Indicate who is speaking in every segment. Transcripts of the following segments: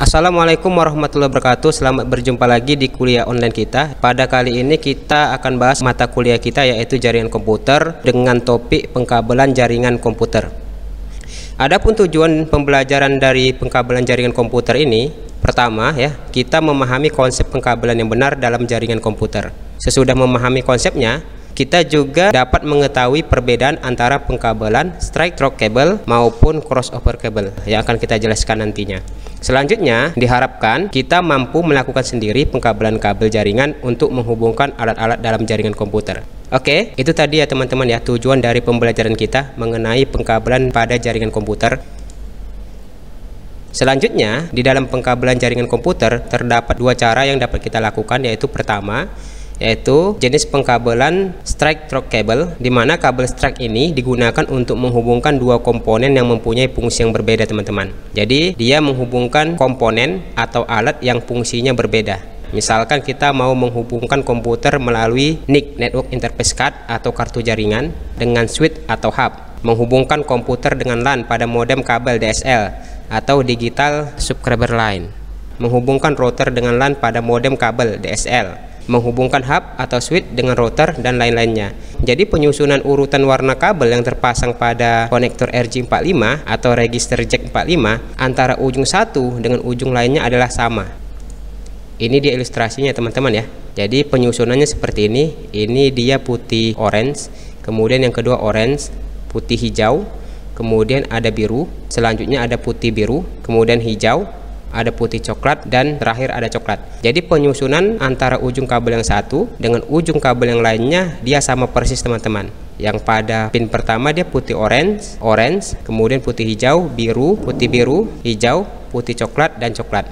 Speaker 1: Assalamualaikum warahmatullahi wabarakatuh. Selamat berjumpa lagi di kuliah online kita. Pada kali ini kita akan bahas mata kuliah kita, yaitu jaringan komputer dengan topik pengkabelan jaringan komputer. Adapun tujuan pembelajaran dari pengkabelan jaringan komputer ini, pertama ya, kita memahami konsep pengkabelan yang benar dalam jaringan komputer. Sesudah memahami konsepnya, kita juga dapat mengetahui perbedaan antara pengkabelan straight through cable maupun crossover cable yang akan kita jelaskan nantinya. Selanjutnya, diharapkan kita mampu melakukan sendiri pengkabelan kabel jaringan untuk menghubungkan alat-alat dalam jaringan komputer. Oke, itu tadi ya teman-teman ya, tujuan dari pembelajaran kita mengenai pengkabelan pada jaringan komputer. Selanjutnya, di dalam pengkabelan jaringan komputer terdapat dua cara yang dapat kita lakukan, yaitu pertama, yaitu jenis pengkabelan straight through cable, di mana kabel straight ini digunakan untuk menghubungkan dua komponen yang mempunyai fungsi yang berbeda teman-teman. Jadi dia menghubungkan komponen atau alat yang fungsinya berbeda. Misalkan kita mau menghubungkan komputer melalui NIC (Network Interface Card) atau kartu jaringan dengan switch atau hub, menghubungkan komputer dengan LAN pada modem kabel DSL atau Digital Subscriber Line, menghubungkan router dengan LAN pada modem kabel DSL, menghubungkan hub atau switch dengan router dan lain-lainnya. Jadi penyusunan urutan warna kabel yang terpasang pada konektor RJ45 atau register jack 45 antara ujung satu dengan ujung lainnya adalah sama. Ini dia ilustrasinya teman-teman ya. Jadi penyusunannya seperti ini. Ini dia putih orange, kemudian yang kedua orange, putih hijau, kemudian ada biru, selanjutnya ada putih biru, kemudian hijau, ada putih coklat, dan terakhir ada coklat. Jadi penyusunan antara ujung kabel yang satu dengan ujung kabel yang lainnya dia sama persis teman-teman. Yang pada pin pertama dia putih orange, kemudian putih hijau, biru, putih biru, hijau, putih coklat, dan coklat.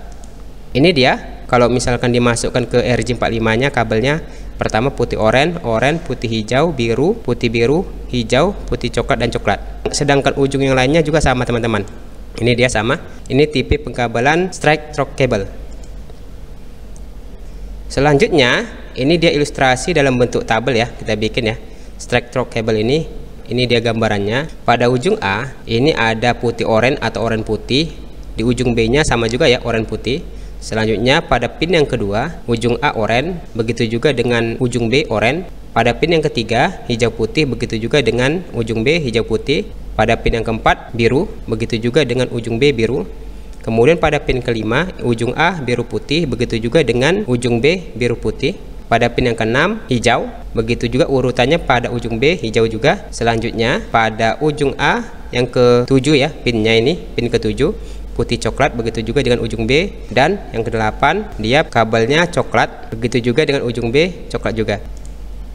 Speaker 1: Ini dia kalau misalkan dimasukkan ke RJ45 nya kabelnya, pertama putih orange, putih hijau, biru, hijau, putih coklat, dan coklat. Sedangkan ujung yang lainnya juga sama teman-teman. Ini dia sama. Ini tipe pengkabelan straight through cable. Selanjutnya, ini dia ilustrasi dalam bentuk tabel ya. Kita bikin ya. Straight through cable ini dia gambarannya. Pada ujung A, ini ada putih orange atau orange putih. Di ujung B-nya sama juga ya, orange putih. Selanjutnya pada pin yang kedua, ujung A orange, begitu juga dengan ujung B orange. Pada pin yang ketiga, hijau putih, begitu juga dengan ujung B hijau putih. Pada pin yang keempat, biru, begitu juga dengan ujung B biru. Kemudian pada pin kelima, ujung A biru putih, begitu juga dengan ujung B biru putih. Pada pin yang keenam, hijau, begitu juga urutannya pada ujung B hijau juga. Selanjutnya pada ujung A yang ketujuh ya, pinnya ini, pin ketujuh, putih coklat, begitu juga dengan ujung B. Dan yang kedelapan, dia kabelnya coklat, begitu juga dengan ujung B coklat juga.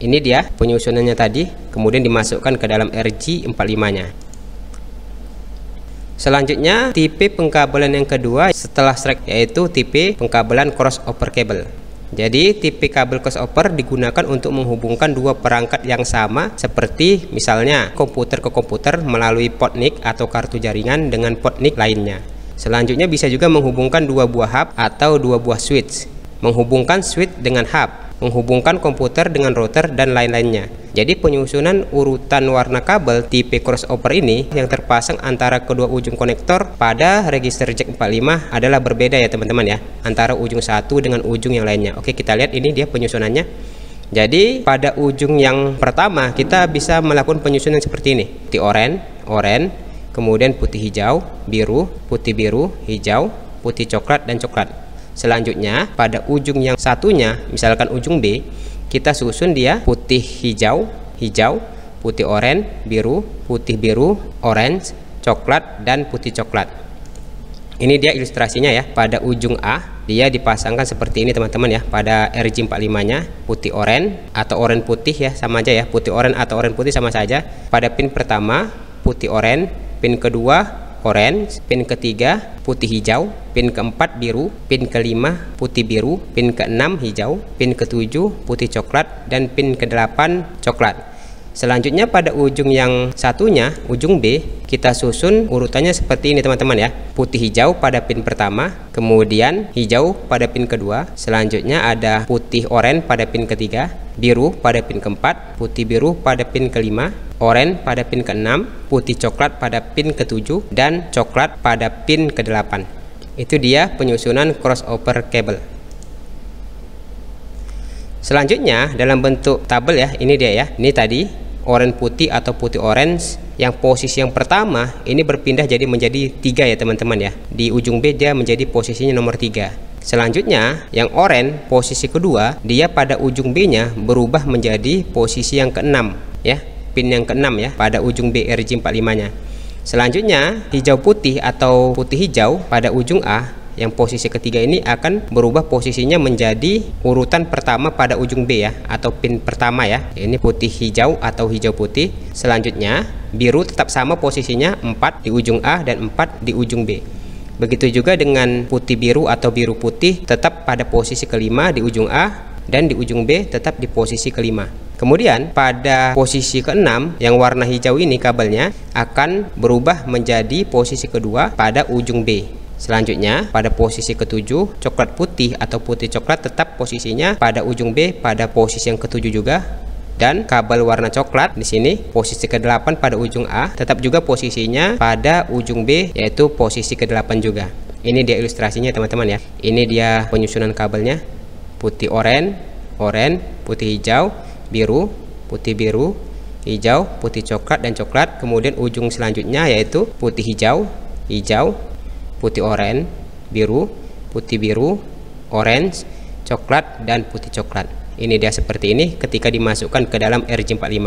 Speaker 1: Ini dia penyusunannya tadi, kemudian dimasukkan ke dalam RJ45 nya. Selanjutnya tipe pengkabelan yang kedua setelah straight, yaitu tipe pengkabelan crossover cable. Jadi tipe kabel crossover digunakan untuk menghubungkan dua perangkat yang sama, seperti misalnya komputer ke komputer melalui port NIC atau kartu jaringan dengan port NIC lainnya. Selanjutnya bisa juga menghubungkan dua buah hub atau dua buah switch, menghubungkan switch dengan hub, menghubungkan komputer dengan router, dan lain-lainnya. Jadi penyusunan urutan warna kabel tipe crossover ini yang terpasang antara kedua ujung konektor pada register jack 45 adalah berbeda ya teman-teman ya, antara ujung satu dengan ujung yang lainnya. Oke, kita lihat ini dia penyusunannya. Jadi pada ujung yang pertama kita bisa melakukan penyusunan seperti ini. Putih orange, kemudian putih hijau, biru, putih biru, hijau, putih coklat, dan coklat. Selanjutnya pada ujung yang satunya, misalkan ujung B, kita susun dia putih hijau, putih orange, biru, putih biru, orange, coklat, dan putih coklat. Ini dia ilustrasinya ya. Pada ujung A dia dipasangkan seperti ini teman-teman ya. Pada RJ45 nya putih orange atau orange putih ya, sama aja ya. Putih orange atau orange putih sama saja. Pada pin pertama putih orange, pin kedua orange, pin ketiga putih hijau, pin keempat biru, pin kelima putih biru, pin keenam hijau, pin ketujuh putih coklat, dan pin kedelapan coklat. Selanjutnya pada ujung yang satunya, ujung B, kita susun urutannya seperti ini teman-teman ya. Putih hijau pada pin pertama, kemudian hijau pada pin kedua, selanjutnya ada putih orange pada pin ketiga, biru pada pin keempat, putih biru pada pin kelima, oranye pada pin ke-6, putih coklat pada pin ke-7, dan coklat pada pin ke-8. Itu dia penyusunan crossover cable. Selanjutnya dalam bentuk tabel ya, ini dia ya. Ini tadi oranye putih atau putih orange, yang posisi yang pertama ini berpindah jadi menjadi 3 ya teman-teman ya. Di ujung B dia menjadi posisinya nomor 3. Selanjutnya yang oranye posisi kedua, dia pada ujung B-nya berubah menjadi posisi yang ke-6 ya, pin yang ke-6 ya pada ujung B RJ45-nya. Selanjutnya hijau putih atau putih hijau pada ujung A, yang posisi ketiga ini akan berubah posisinya menjadi urutan pertama pada ujung B ya, atau pin pertama ya. Ini putih hijau atau hijau putih. Selanjutnya biru tetap sama posisinya, 4 di ujung A dan 4 di ujung B. Begitu juga dengan putih biru atau biru putih, tetap pada posisi kelima di ujung A, dan di ujung B tetap di posisi kelima. Kemudian pada posisi ke-6 yang warna hijau ini kabelnya akan berubah menjadi posisi kedua pada ujung B. Selanjutnya pada posisi ke-7 coklat putih atau putih coklat tetap posisinya pada ujung B pada posisi yang ke-7 juga. Dan kabel warna coklat di sini posisi ke-8 pada ujung A tetap juga posisinya pada ujung B, yaitu posisi ke-8 juga. Ini dia ilustrasinya teman-teman ya. Ini dia penyusunan kabelnya. Putih oranye, putih hijau, biru, putih biru, hijau, putih coklat dan coklat. Kemudian ujung selanjutnya yaitu putih hijau, putih oranye, biru, putih biru, orange, coklat dan putih coklat. Ini dia seperti ini ketika dimasukkan ke dalam RJ45.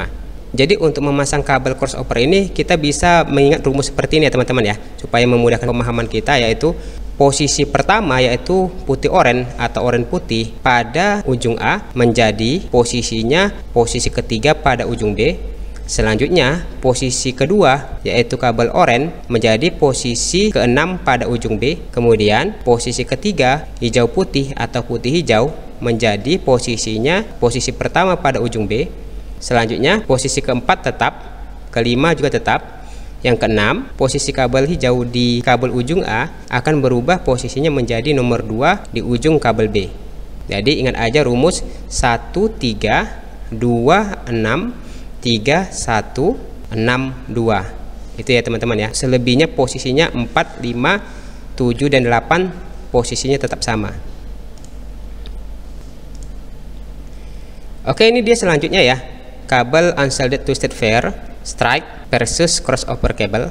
Speaker 1: Jadi untuk memasang kabel crossover ini kita bisa mengingat rumus seperti ini ya teman-teman ya, supaya memudahkan pemahaman kita, yaitu posisi pertama yaitu putih oranye atau oranye putih pada ujung A menjadi posisinya posisi ketiga pada ujung B. Selanjutnya posisi kedua yaitu kabel oranye menjadi posisi ke-6 pada ujung B. Kemudian posisi ketiga hijau putih atau putih hijau menjadi posisinya posisi pertama pada ujung B. Selanjutnya posisi keempat tetap, kelima juga tetap. Yang keenam, posisi kabel hijau di kabel ujung A akan berubah posisinya menjadi nomor 2 di ujung kabel B. Jadi ingat aja rumus 1 3 2 6 3 1 6 2. Itu ya teman-teman ya. Selebihnya posisinya 4 5 7 dan 8 posisinya tetap sama. Oke, ini dia selanjutnya ya, kabel unshielded twisted pair strike versus crossover cable.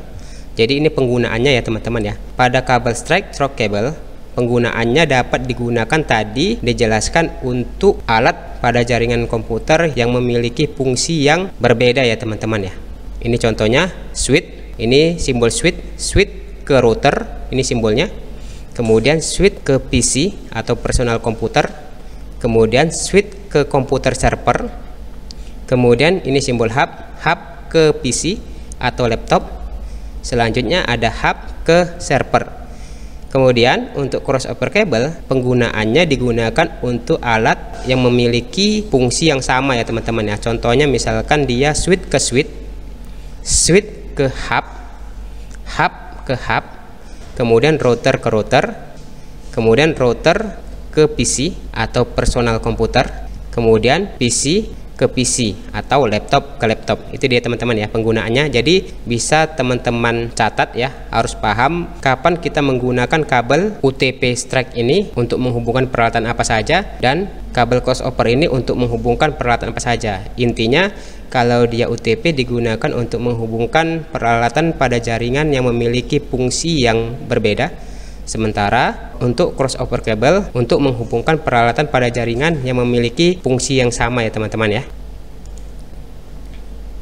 Speaker 1: Jadi ini penggunaannya ya teman-teman ya. Pada kabel strike stroke cable, penggunaannya dapat digunakan tadi dijelaskan untuk alat pada jaringan komputer yang memiliki fungsi yang berbeda ya teman-teman ya. Ini contohnya switch, ini simbol switch ke router, ini simbolnya. Kemudian switch ke PC atau personal komputer. Kemudian switch ke komputer server. Kemudian ini simbol hub ke PC atau laptop. Selanjutnya ada hub ke server. Kemudian untuk crossover cable, penggunaannya digunakan untuk alat yang memiliki fungsi yang sama ya teman-teman ya. Contohnya misalkan dia switch ke switch ke hub ke hub, kemudian router ke router, kemudian router ke PC atau personal komputer, kemudian PC ke PC atau laptop ke laptop. Itu dia teman-teman ya penggunaannya. Jadi bisa teman-teman catat ya, harus paham kapan kita menggunakan kabel UTP strike ini untuk menghubungkan peralatan apa saja, dan kabel crossover ini untuk menghubungkan peralatan apa saja. Intinya kalau dia UTP digunakan untuk menghubungkan peralatan pada jaringan yang memiliki fungsi yang berbeda. Sementara untuk crossover cable untuk menghubungkan peralatan pada jaringan yang memiliki fungsi yang sama ya teman-teman ya.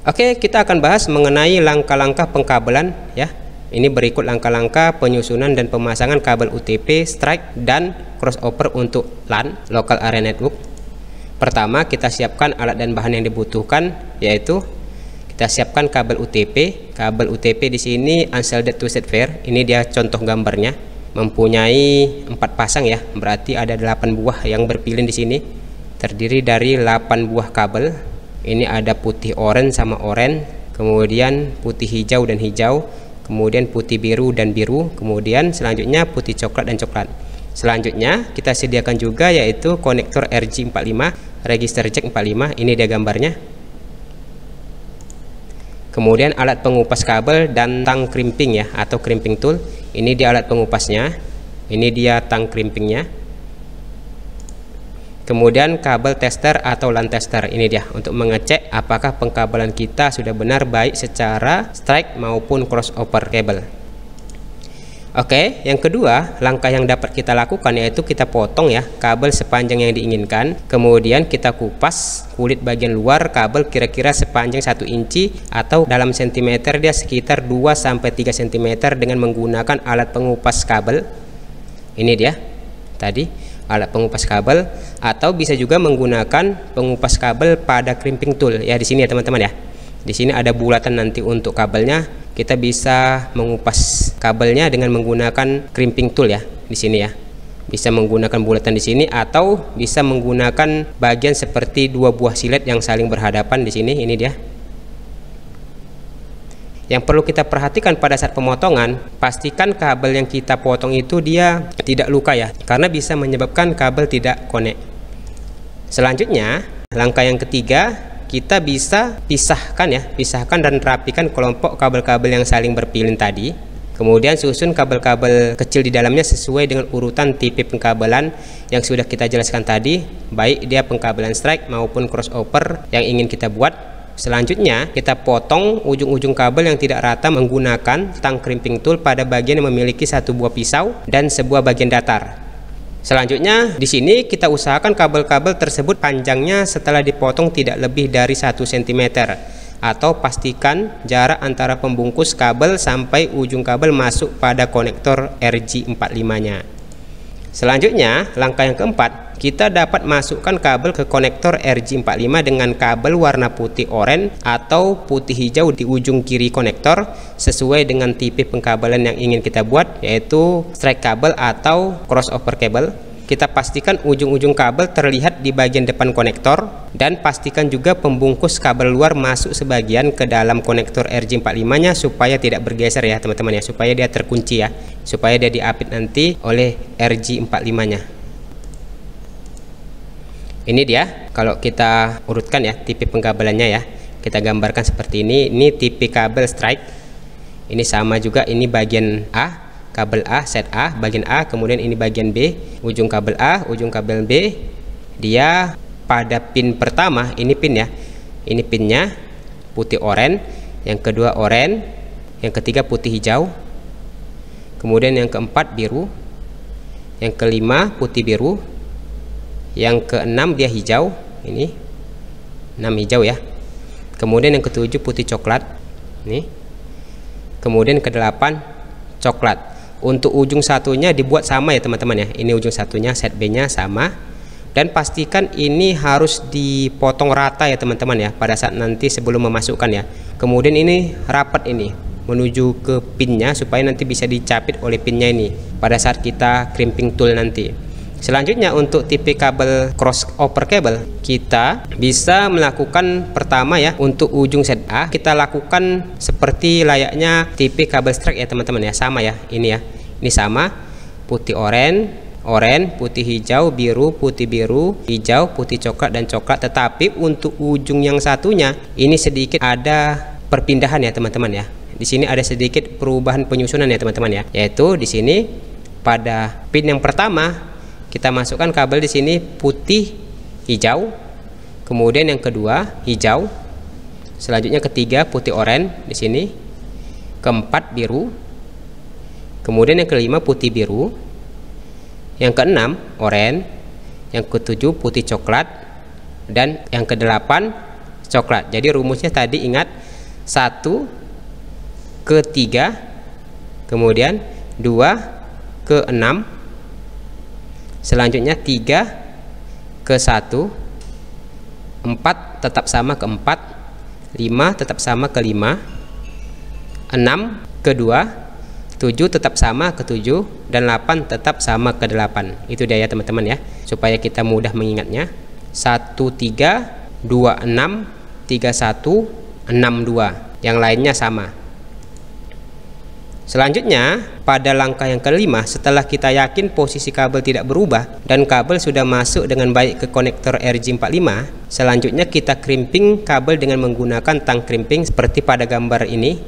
Speaker 1: Oke, kita akan bahas mengenai langkah-langkah pengkabelan ya. Ini berikut langkah-langkah penyusunan dan pemasangan kabel UTP, strike, dan crossover untuk LAN, Local Area Network. Pertama, kita siapkan alat dan bahan yang dibutuhkan, yaitu kita siapkan kabel UTP. Kabel UTP di sini unshielded twisted pair. Ini dia contoh gambarnya. Mempunyai 4 pasang ya, berarti ada 8 buah yang berpilin di sini. Terdiri dari 8 buah kabel. Ini ada putih oranye sama oranye, kemudian putih hijau dan hijau, kemudian putih biru dan biru, kemudian selanjutnya putih coklat dan coklat. Selanjutnya kita sediakan juga yaitu konektor RJ45, register jack 45. Ini dia gambarnya. Kemudian alat pengupas kabel dan tang crimping ya, atau crimping tool. Ini dia alat pengupasnya. Ini dia tang crimpingnya. Kemudian kabel tester atau LAN tester, ini dia untuk mengecek apakah pengkabelan kita sudah benar baik secara strike maupun crossover kabel. Oke, yang kedua langkah yang dapat kita lakukan yaitu kita potong ya kabel sepanjang yang diinginkan. Kemudian kita kupas kulit bagian luar kabel kira-kira sepanjang 1 inci atau dalam sentimeter dia sekitar 2-3 cm dengan menggunakan alat pengupas kabel. Ini dia tadi alat pengupas kabel, atau bisa juga menggunakan pengupas kabel pada crimping tool ya, di sini ya teman-teman ya. Di sini ada bulatan nanti untuk kabelnya. Kita bisa mengupas kabelnya dengan menggunakan crimping tool ya di sini ya. Bisa menggunakan bulatan di sini atau bisa menggunakan bagian seperti 2 buah silet yang saling berhadapan di sini. Ini dia. Yang perlu kita perhatikan pada saat pemotongan, pastikan kabel yang kita potong itu dia tidak luka ya, karena bisa menyebabkan kabel tidak connect. Selanjutnya, langkah yang ketiga, kita bisa pisahkan dan rapikan kelompok kabel-kabel yang saling berpilin tadi. Kemudian susun kabel-kabel kecil di dalamnya sesuai dengan urutan tipe pengkabelan yang sudah kita jelaskan tadi, baik dia pengkabelan strike maupun crossover yang ingin kita buat. Selanjutnya kita potong ujung-ujung kabel yang tidak rata menggunakan tang crimping tool pada bagian yang memiliki 1 buah pisau dan sebuah bagian datar. Selanjutnya di sini kita usahakan kabel-kabel tersebut panjangnya setelah dipotong tidak lebih dari 1 cm, atau pastikan jarak antara pembungkus kabel sampai ujung kabel masuk pada konektor RJ45-nya. Selanjutnya langkah yang keempat, kita dapat masukkan kabel ke konektor RJ45 dengan kabel warna putih oranye atau putih hijau di ujung kiri konektor sesuai dengan tipe pengkabelan yang ingin kita buat, yaitu strike kabel atau crossover kabel. Kita pastikan ujung-ujung kabel terlihat di bagian depan konektor, dan pastikan juga pembungkus kabel luar masuk sebagian ke dalam konektor RJ45-nya supaya tidak bergeser ya teman-teman ya, supaya dia terkunci ya, supaya dia diapit nanti oleh RJ45-nya. Ini dia kalau kita urutkan ya tipe pengkabelannya ya, kita gambarkan seperti ini. Ini tipe kabel strike, ini sama juga, ini bagian A, kabel A, set A, bagian A, kemudian ini bagian B, ujung kabel A, ujung kabel B. Dia pada pin pertama, ini pin ya, ini pinnya putih oranye, yang kedua oranye, yang ketiga putih hijau, kemudian yang keempat biru, yang kelima putih biru, yang keenam dia hijau, ini 6 hijau ya, kemudian yang ketujuh putih coklat, nih, kemudian ke-8 coklat. Untuk ujung satunya dibuat sama ya teman-teman ya, ini ujung satunya set B nya sama, dan pastikan ini harus dipotong rata ya teman-teman ya pada saat nanti sebelum memasukkan ya. Kemudian ini rapat ini menuju ke pinnya supaya nanti bisa dicapit oleh pinnya ini pada saat kita crimping tool nanti. Selanjutnya untuk tipe kabel crossover kabel, kita bisa melakukan pertama ya, untuk ujung set A kita lakukan seperti layaknya tipe kabel strike ya teman-teman ya, sama ya, ini ya, ini sama, putih oranye, putih hijau, biru, putih biru, hijau, putih coklat dan coklat. Tetapi untuk ujung yang satunya ini sedikit ada perpindahan ya teman-teman ya. Di sini ada sedikit perubahan penyusunan ya teman-teman ya, yaitu di sini pada pin yang pertama kita masukkan kabel di sini putih hijau, kemudian yang kedua hijau, selanjutnya ketiga putih oranye di sini, keempat biru, kemudian yang kelima putih biru, yang keenam oranye, yang ketujuh putih coklat, dan yang kedelapan coklat. Jadi rumusnya tadi ingat, 1 ke 3, kemudian 2 ke 6, selanjutnya 3 ke 1, 4 tetap sama ke 4, 5 tetap sama ke 5, 6 ke 2, 7 tetap sama ke 7, dan 8 tetap sama ke 8. Itu dia ya teman-teman ya, supaya kita mudah mengingatnya. 1 3 2 6 3 1 6 2, yang lainnya sama. Selanjutnya pada langkah yang kelima, setelah kita yakin posisi kabel tidak berubah dan kabel sudah masuk dengan baik ke konektor RJ45, selanjutnya kita crimping kabel dengan menggunakan tang crimping seperti pada gambar ini.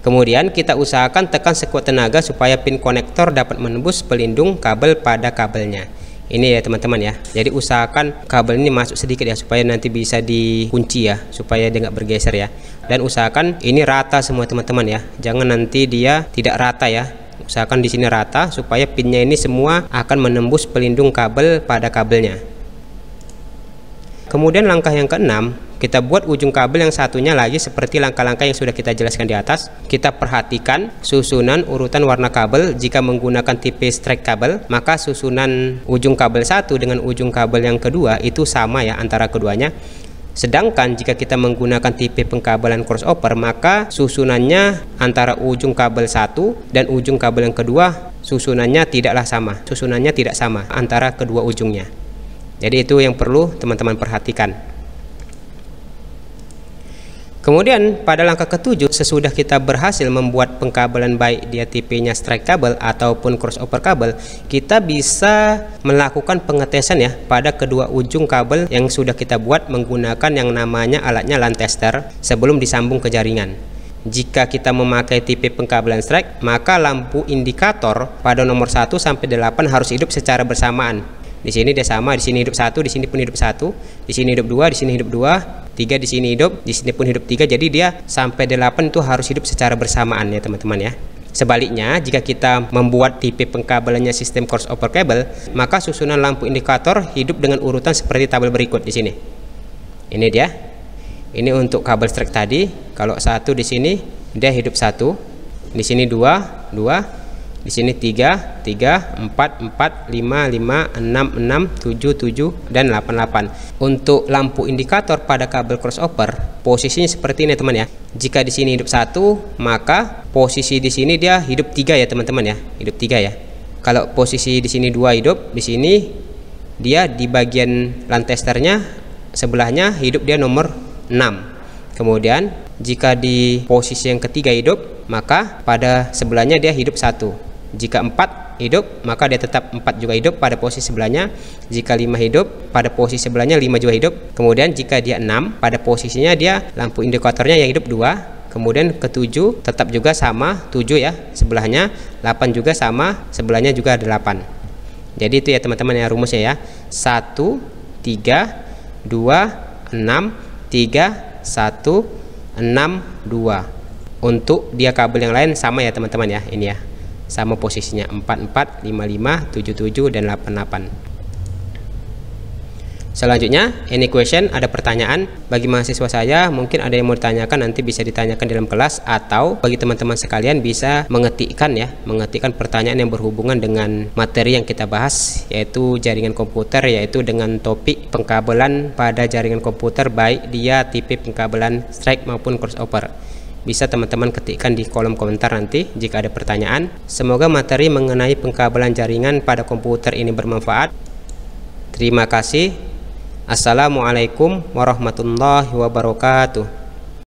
Speaker 1: Kemudian kita usahakan tekan sekuat tenaga supaya pin konektor dapat menembus pelindung kabel pada kabelnya. Ini ya teman-teman ya. Jadi usahakan kabel ini masuk sedikit ya, supaya nanti bisa dikunci ya, supaya dia nggak bergeser ya. Dan usahakan ini rata semua teman-teman ya. Jangan nanti dia tidak rata ya. Usahakan di sini rata supaya pinnya ini semua akan menembus pelindung kabel pada kabelnya. Kemudian langkah yang keenam, kita buat ujung kabel yang satunya lagi seperti langkah-langkah yang sudah kita jelaskan di atas. Kita perhatikan susunan urutan warna kabel. Jika menggunakan tipe strike kabel, maka susunan ujung kabel satu dengan ujung kabel yang kedua itu sama ya antara keduanya. Sedangkan jika kita menggunakan tipe pengkabelan crossover, maka susunannya antara ujung kabel satu dan ujung kabel yang kedua susunannya tidaklah sama. Susunannya tidak sama antara kedua ujungnya. Jadi itu yang perlu teman-teman perhatikan. Kemudian pada langkah ketujuh, sesudah kita berhasil membuat pengkabelan baik dia tipenya strike kabel ataupun crossover kabel, kita bisa melakukan pengetesan ya pada kedua ujung kabel yang sudah kita buat menggunakan yang namanya alatnya LAN tester sebelum disambung ke jaringan. Jika kita memakai tipe pengkabelan strike, maka lampu indikator pada nomor 1 sampai 8 harus hidup secara bersamaan. Di sini dia sama, di sini hidup 1, di sini pun hidup 1, di sini hidup 2, di sini hidup 2, 3 di sini hidup, di sini pun hidup 3. Jadi dia sampai 8 itu harus hidup secara bersamaan ya teman-teman ya. Sebaliknya, jika kita membuat tipe pengkabelannya sistem crossover kabel, maka susunan lampu indikator hidup dengan urutan seperti tabel berikut di sini. Ini dia. Ini untuk kabel strike tadi. Kalau 1 di sini dia hidup 1, di sini 2, 2. Di sini 3, 4, 4, 5, 5, 6, 6, 7, 7, dan 8. Untuk lampu indikator pada kabel crossover, posisinya seperti ini teman ya. Jika di sini hidup 1, maka posisi di sini dia hidup 3 ya teman-teman ya. Hidup 3 ya. Kalau posisi di sini 2 hidup, di sini dia di bagian LAN testernya sebelahnya hidup dia nomor 6. Kemudian jika di posisi yang ketiga hidup, maka pada sebelahnya dia hidup 1. Jika 4 hidup, maka dia tetap 4 juga hidup pada posisi sebelahnya. Jika 5 hidup, pada posisi sebelahnya 5 juga hidup. Kemudian jika dia 6, pada posisinya dia lampu indikatornya yang hidup 2. Kemudian ke-7 tetap juga sama 7 ya sebelahnya, 8 juga sama sebelahnya juga ada 8. Jadi itu ya teman-teman ya rumusnya ya. 1 3 2 6 3 1 6 2. Untuk dia kabel yang lain sama ya teman-teman ya, ini ya. Sama posisinya 4, 4, 5, 5, 7, 7, dan 8, 8. Selanjutnya, any question, ada pertanyaan bagi mahasiswa saya, mungkin ada yang mau ditanyakan, nanti bisa ditanyakan dalam kelas, atau bagi teman-teman sekalian bisa mengetikkan pertanyaan yang berhubungan dengan materi yang kita bahas, yaitu jaringan komputer, yaitu dengan topik pengkabelan pada jaringan komputer baik dia tipe pengkabelan strike maupun crossover. Bisa teman-teman ketikkan di kolom komentar nanti jika ada pertanyaan. Semoga materi mengenai pengkabelan jaringan pada komputer ini bermanfaat. Terima kasih. Assalamualaikum warahmatullahi wabarakatuh.